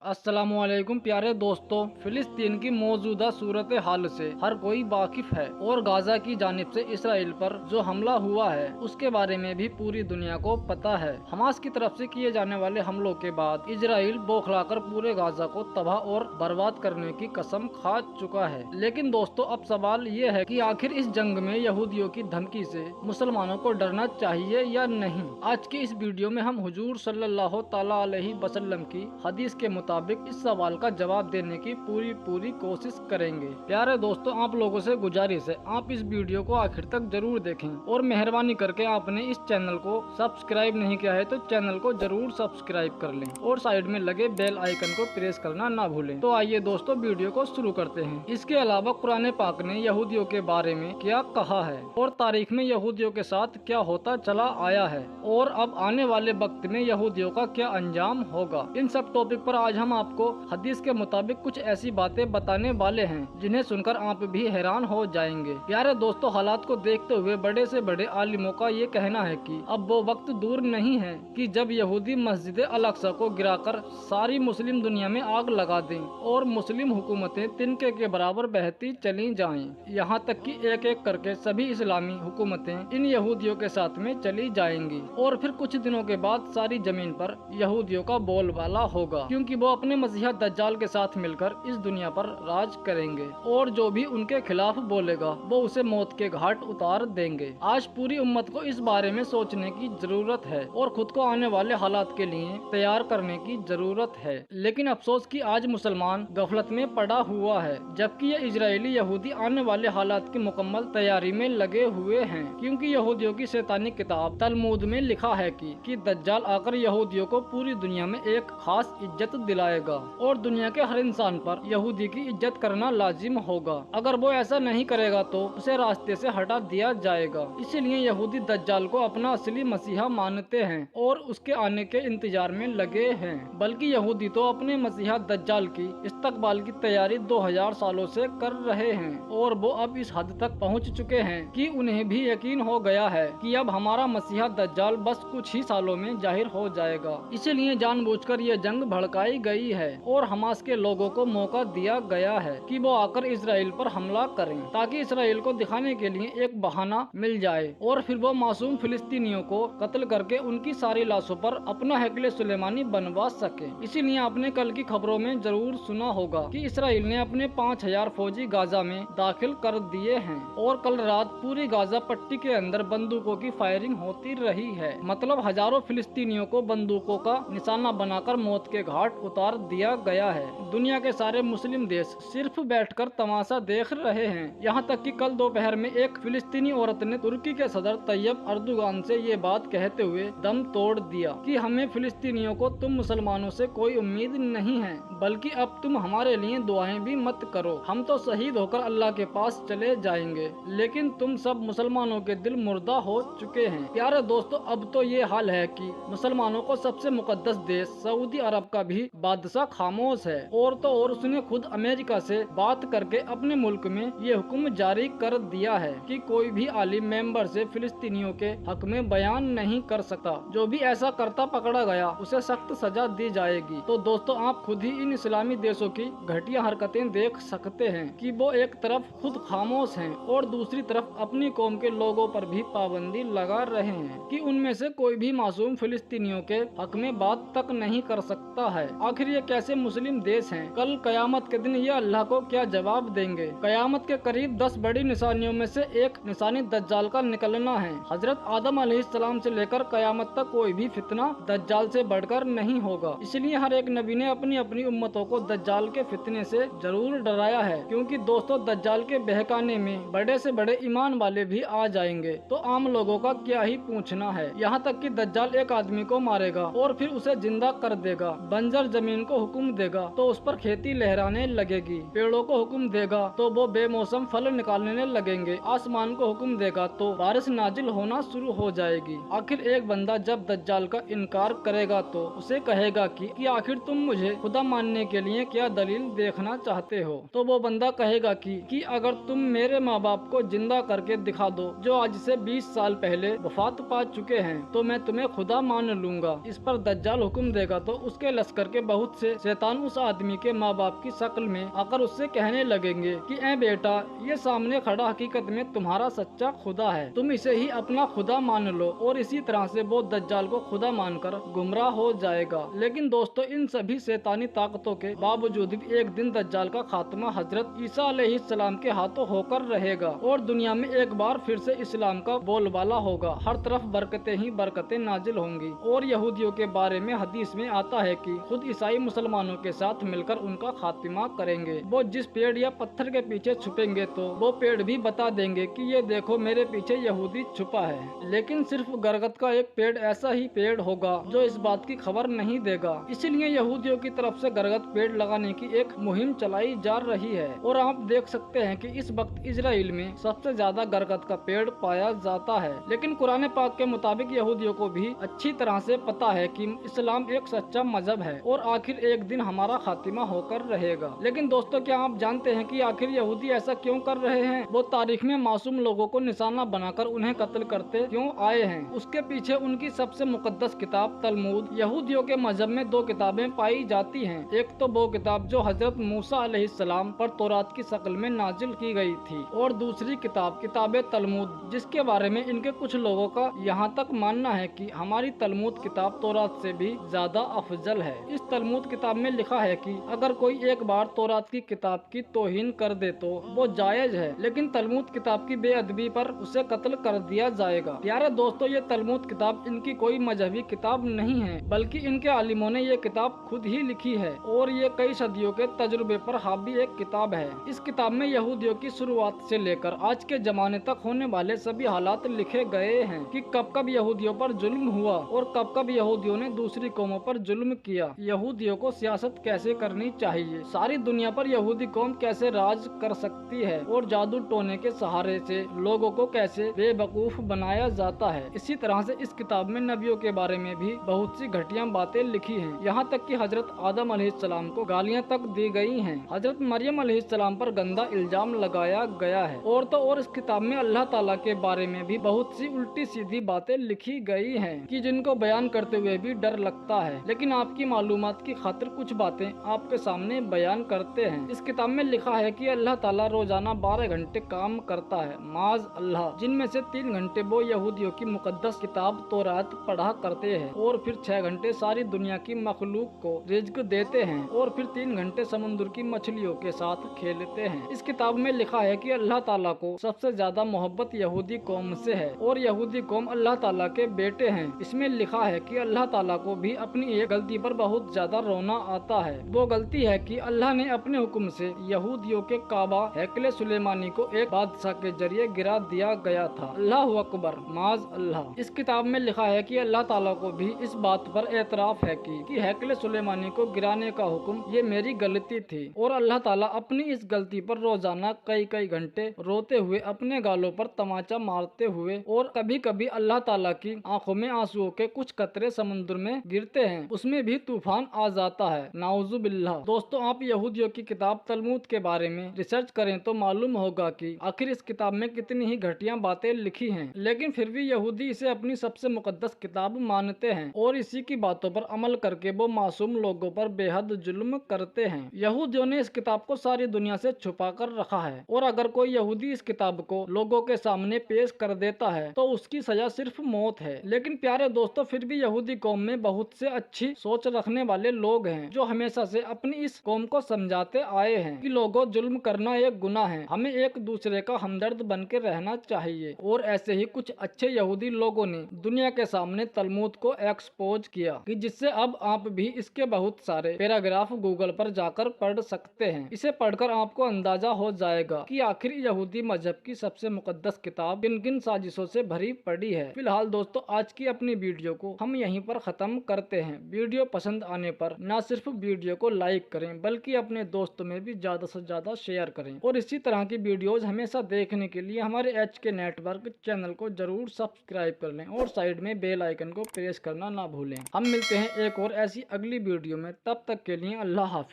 अस्सलामुअलैकुम प्यारे दोस्तों, फिलिस्तीन की मौजूदा सूरत हाल से हर कोई वाकिफ है और गाजा की जानिब से इसराइल पर जो हमला हुआ है उसके बारे में भी पूरी दुनिया को पता है। हमास की तरफ से किए जाने वाले हमलों के बाद इसराइल बौखलाकर पूरे गाजा को तबाह और बर्बाद करने की कसम खा चुका है। लेकिन दोस्तों, अब सवाल ये है कि आखिर इस जंग में यहूदियों की धमकी से मुसलमानों को डरना चाहिए या नहीं। आज की इस वीडियो में हम हुजूर सल्लल्लाहु तआला अलैहि वसल्लम की हदीस के मुताबिक इस सवाल का जवाब देने की पूरी कोशिश करेंगे। प्यारे दोस्तों, आप लोगों से गुजारिश है आप इस वीडियो को आखिर तक जरूर देखें और मेहरबानी करके आपने इस चैनल को सब्सक्राइब नहीं किया है तो चैनल को जरूर सब्सक्राइब कर लें और साइड में लगे बेल आइकन को प्रेस करना ना भूलें। तो आइए दोस्तों, वीडियो को शुरू करते हैं। इसके अलावा कुरान पाक ने यहूदियों के बारे में क्या कहा है और तारीख में यहूदियों के साथ क्या होता चला आया है और अब आने वाले वक्त में यहूदियों का क्या अंजाम होगा, इन सब टॉपिक पर आज हम आपको हदीस के मुताबिक कुछ ऐसी बातें बताने वाले हैं जिन्हें सुनकर आप भी हैरान हो जाएंगे। प्यारे दोस्तों, हालात को देखते हुए बड़े से बड़े आलिमों का ये कहना है कि अब वो वक्त दूर नहीं है कि जब यहूदी मस्जिद अल-अक्सा को गिराकर सारी मुस्लिम दुनिया में आग लगा दें और मुस्लिम हुकूमतें तिनके के बराबर बहती चली जाएं। यहाँ तक कि एक एक करके सभी इस्लामी हुकूमतें इन यहूदियों के साथ में चली जाएंगी और फिर कुछ दिनों के बाद सारी जमीन पर यहूदियों का बोलबाला होगा, क्योंकि वो अपने मसीहा दज्जाल के साथ मिलकर इस दुनिया पर राज करेंगे और जो भी उनके खिलाफ बोलेगा वो उसे मौत के घाट उतार देंगे। आज पूरी उम्मत को इस बारे में सोचने की जरूरत है और खुद को आने वाले हालात के लिए तैयार करने की जरूरत है। लेकिन अफसोस कि आज मुसलमान गफलत में पड़ा हुआ है, जबकि ये इजरायली यहूदी आने वाले हालात की मुकम्मल तैयारी में लगे हुए हैं, क्योंकि यहूदियों की शैतानी किताब तलमूद में लिखा है कि दज्जाल आकर यहूदियों को पूरी दुनिया में एक खास इज्जत दिलाएगा और दुनिया के हर इंसान पर यहूदी की इज्जत करना लाजिम होगा। अगर वो ऐसा नहीं करेगा तो उसे रास्ते से हटा दिया जाएगा। इसीलिए यहूदी दज्जाल को अपना असली मसीहा मानते हैं और उसके आने के इंतजार में लगे हैं। बल्कि यहूदी तो अपने मसीहा दज्जाल की इस्तकबाल की तैयारी 2000 सालों से कर रहे हैं और वो अब इस हद तक पहुंच चुके हैं कि उन्हें भी यकीन हो गया है कि अब हमारा मसीहा दज्जाल बस कुछ ही सालों में जाहिर हो जाएगा। इसीलिए जानबूझकर ये जंग भड़काई गई है और हमास के लोगों को मौका दिया गया है कि वो आकर इसराइल पर हमला करें, ताकि इसराइल को दिखाने के लिए एक बहाना मिल जाए और फिर वो मासूम फिलिस्तीनियों को कत्ल करके उनकी सारी लाशों पर अपना हैकले सुलेमानी बनवा सके। इसीलिए आपने कल की खबरों में जरूर सुना होगा कि इसराइल ने अपने 5000 फौजी गाजा में दाखिल कर दिए हैं और कल रात पूरी गाजा पट्टी के अंदर बंदूकों की फायरिंग होती रही है। मतलब हजारों फिलिस्तीनियों को बंदूकों का निशाना बनाकर मौत के घाट उतार दिया गया है। दुनिया के सारे मुस्लिम देश सिर्फ बैठकर तमाशा देख रहे हैं। यहाँ तक कि कल दोपहर में एक फिलिस्तीनी औरत ने तुर्की के सदर तैयब अर्दोगान से ये बात कहते हुए दम तोड़ दिया कि हमें फिलिस्तीनियों को तुम मुसलमानों से कोई उम्मीद नहीं है, बल्कि अब तुम हमारे लिए दुआएं भी मत करो, हम तो शहीद होकर अल्लाह के पास चले जाएंगे, लेकिन तुम सब मुसलमानों के दिल मुर्दा हो चुके हैं। प्यारे दोस्तों, अब तो ये हाल है कि मुसलमानों को सबसे मुकद्दस देश सऊदी अरब का भी बादशाह खामोश है और तो और उसने खुद अमेरिका से बात करके अपने मुल्क में ये हुक्म जारी कर दिया है कि कोई भी आलिम मेंबर से फिलिस्तीनियों के हक में बयान नहीं कर सकता। जो भी ऐसा करता पकड़ा गया उसे सख्त सजा दी जाएगी। तो दोस्तों, आप खुद ही इन इस्लामी देशों की घटिया हरकतें देख सकते हैं कि वो एक तरफ खुद खामोश हैं और दूसरी तरफ अपनी कौम के लोगों पर भी पाबंदी लगा रहे हैं कि उनमें से कोई भी मासूम फिलिस्तीनियों के हक में बात तक नहीं कर सकता है। आखिर ये कैसे मुस्लिम देश हैं? कल कयामत के दिन ये अल्लाह को क्या जवाब देंगे? कयामत के करीब 10 बड़ी निशानियों में से एक निशानी दज्जाल का निकलना है। हजरत आदम अलैहिस्सलाम से लेकर कयामत तक कोई भी फितना दज्जाल से बढ़कर नहीं होगा। इसलिए हर एक नबी ने अपनी अपनी उम्मतों को दज्जाल के फितने से जरूर डराया है, क्योंकि दोस्तों दज्जाल के बहकाने में बड़े से बड़े ईमान वाले भी आ जाएंगे तो आम लोगों का क्या ही पूछना है। यहाँ तक कि दज्जाल एक आदमी को मारेगा और फिर उसे जिंदा कर देगा, बंजर जमीन को हुक्म देगा तो उस पर खेती लहराने लगेगी, पेड़ों को हुक्म देगा तो वो बेमौसम फल निकालने लगेंगे, आसमान को हुक्म देगा तो बारिश नाजिल होना शुरू हो जाएगी। आखिर एक बंदा जब दज्जाल का इनकार करेगा तो उसे कहेगा कि आखिर तुम मुझे खुदा मानने के लिए क्या दलील देखना चाहते हो? तो वो बंदा कहेगा कि अगर तुम मेरे माँ बाप को जिंदा करके दिखा दो जो आज से 20 साल पहले वफात पा चुके हैं तो मैं तुम्हें खुदा मान लूंगा। इस पर दज्जाल हुक्म देगा तो उसके लश्कर के बहुत से शैतान उस आदमी के माँ बाप की शक्ल में आकर उससे कहने लगेंगे कि ए बेटा, ये सामने खड़ा हकीकत में तुम्हारा सच्चा खुदा है, तुम इसे ही अपना खुदा मान लो। और इसी तरह से वो दज्जाल को खुदा मानकर गुमराह हो जाएगा। लेकिन दोस्तों, इन सभी शैतानी ताकतों के बावजूद भी एक दिन दज्जाल का खात्मा हजरत ईसा अलैहिस्सलाम के हाथों होकर रहेगा और दुनिया में एक बार फिर से इस्लाम का बोलबाला होगा। हर तरफ बरकतें ही बरकतें नाजिल होंगी। और यहूदियों के बारे में हदीस में आता है कि खुद ईसाई मुसलमानों के साथ मिलकर उनका खात्मा करेंगे। वो जिस पेड़ या पत्थर के पीछे छुपेंगे तो वो पेड़ भी बता देंगे कि ये देखो, मेरे पीछे यहूदी छुपा है। लेकिन सिर्फ गरगद का एक पेड़ ऐसा ही पेड़ होगा जो इस बात की खबर नहीं देगा। इसीलिए यहूदियों की तरफ से गरगद पेड़ लगाने की एक मुहिम चलाई जा रही है। और आप देख सकते हैं कि इस वक्त इजराइल में सबसे ज्यादा गरगद का पेड़ पाया जाता है। लेकिन कुरान पाक के मुताबिक यहूदियों को भी अच्छी तरह से पता है कि इस्लाम एक सच्चा मजहब है और आखिर एक दिन हमारा खात्मा होकर रहेगा। लेकिन दोस्तों, क्या आप जानते हैं कि आखिर यहूदी ऐसा क्यों कर रहे हैं? वो तारीख में मासूम लोगों को निशाना बनाकर उन्हें कत्ल करते क्यों आए हैं? उसके पीछे उनकी सबसे मुकद्दस किताब तलमूद। यहूदियों के मजहब में दो किताबें पाई जाती हैं। एक तो वो किताब जो हजरत मूसा अलैहिस्सलाम पर तौरात की शक्ल में नाजिल की गई थी, और दूसरी किताब किताब तलमूद, जिसके बारे में इनके कुछ लोगों का यहाँ तक मानना है कि हमारी तलमूद किताब तौरात से भी ज्यादा अफजल है। इस तलमूद किताब में लिखा है कि अगर कोई एक बार तौरात की किताब की तौहीन कर दे तो वो जायज है, लेकिन तलमूद किताब की बेअदबी पर उसे कत्ल कर दिया जाएगा। प्यारे दोस्तों, ये तलमूद किताब इनकी कोई मजहबी किताब नहीं है, बल्कि इनके आलिमों ने ये किताब खुद ही लिखी है और ये कई सदियों के तजुर्बे पर हावी एक किताब है। इस किताब में यहूदियों की शुरुआत से लेकर आज के जमाने तक होने वाले सभी हालात लिखे गए हैं कि कब कब यहूदियों पर जुल्म हुआ और कब कब यहूदियों ने दूसरी कौमों पर जुल्म किया, यहूदियों को सियासत कैसे करनी चाहिए, सारी दुनिया पर यहूदी कौम कैसे राज कर सकती है और जादू टोने के सहारे से लोगों को कैसे बेवकूफ बनाया जाता है। इसी तरह से इस किताब में नबियों के बारे में भी बहुत सी घटिया बातें लिखी हैं। यहाँ तक कि हजरत आदम अलैहिस्सलाम को गालियाँ तक दी गई हैं। हजरत मरियम अलैहिस्सलाम पर गंदा इल्जाम लगाया गया है। और तो और इस किताब में अल्लाह ताला के बारे में भी बहुत सी उल्टी सीधी बातें लिखी गई हैं कि जिनको बयान करते हुए भी डर लगता है। लेकिन आपकी मालूमात की खातिर कुछ बातें आपके सामने बयान करते हैं। इस किताब में लिखा है कि अल्लाह ताला रोजाना 12 घंटे काम करता है, माज अल्लाह, जिनमें से 3 घंटे वो यहूदियों की मुकद्दस किताब तौरात पढ़ा करते हैं और फिर 6 घंटे सारी दुनिया की मखलूक को रिज्क देते हैं और फिर 3 घंटे समुद्र की मछलियों के साथ खेलते हैं। इस किताब में लिखा है कि अल्लाह ताला को सबसे ज्यादा मोहब्बत यहूदी कौम से है और यहूदी कौम अल्लाह ताला के बेटे हैं। इसमें लिखा है कि अल्लाह ताला को भी अपनी एक गलती पर बहुत ज्यादा रोना आता है। वो गलती है कि अल्लाह ने अपने हुक्म से यहूदियों के काबा हैकले सुलेमानी को एक बादशाह के जरिए गिरा दिया गया था। अल्लाह अकबर, माज अल्लाह। इस किताब में लिखा है कि अल्लाह ताला को भी इस बात पर एतराफ है कि हैकले सुलेमानी को गिराने का हुक्म ये मेरी गलती थी और अल्लाह ताला अपनी इस गलती पर रोजाना कई कई घंटे रोते हुए अपने गालों पर तमाचा मारते हुए, और कभी कभी अल्लाह ताला की आंखों में आंसुओं के कुछ कतरे समुद्र में गिरते हैं, उसमें भी तूफान आ जाता है, नाउजुबिल्लाह। दोस्तों, आप यहूदियों की किताब तलमूद के बारे में रिसर्च करें तो मालूम होगा कि आखिर इस किताब में कितनी ही घटिया बातें लिखी हैं। लेकिन फिर भी यहूदी इसे अपनी सबसे मुकद्दस किताब मानते हैं और इसी की बातों पर अमल करके वो मासूम लोगों पर बेहद जुल्म करते हैं। यहूदियों ने इस किताब को सारी दुनिया से छुपा कर रखा है और अगर कोई यहूदी इस किताब को लोगों के सामने पेश कर देता है तो उसकी सजा सिर्फ मौत है। लेकिन प्यारे दोस्तों, फिर भी यहूदी कौम में बहुत से अच्छी सोच रखने वाले लोग हैं जो हमेशा से अपनी इस कौम को समझाते आए हैं कि लोगों, जुल्म करना एक गुनाह है, हमें एक दूसरे का हमदर्द बन के रहना चाहिए। और ऐसे ही कुछ अच्छे यहूदी लोगों ने दुनिया के सामने तलमूद को एक्सपोज किया कि जिससे अब आप भी इसके बहुत सारे पैराग्राफ गूगल पर जाकर पढ़ सकते हैं। इसे पढ़कर आपको अंदाजा हो जाएगा कि आखिर यहूदी मजहब की सबसे मुकद्दस किताब किन किन साजिशों से भरी पड़ी है। फिलहाल दोस्तों, आज की अपनी वीडियो को हम यहीं पर खत्म करते हैं। वीडियो पसंद आने पर न सिर्फ वीडियो को लाइक करें बल्कि अपने दोस्तों में भी ज्यादा से ज्यादा शेयर करें और इसी तरह की वीडियोज हमेशा देखने के लिए हमारे HK नेटवर्क चैनल को जरूर सब्सक्राइब कर लें और साइड में बेल आइकन को प्रेस करना ना भूलें। हम मिलते हैं एक और ऐसी अगली वीडियो में, तब तक के लिए अल्लाह हाफिज।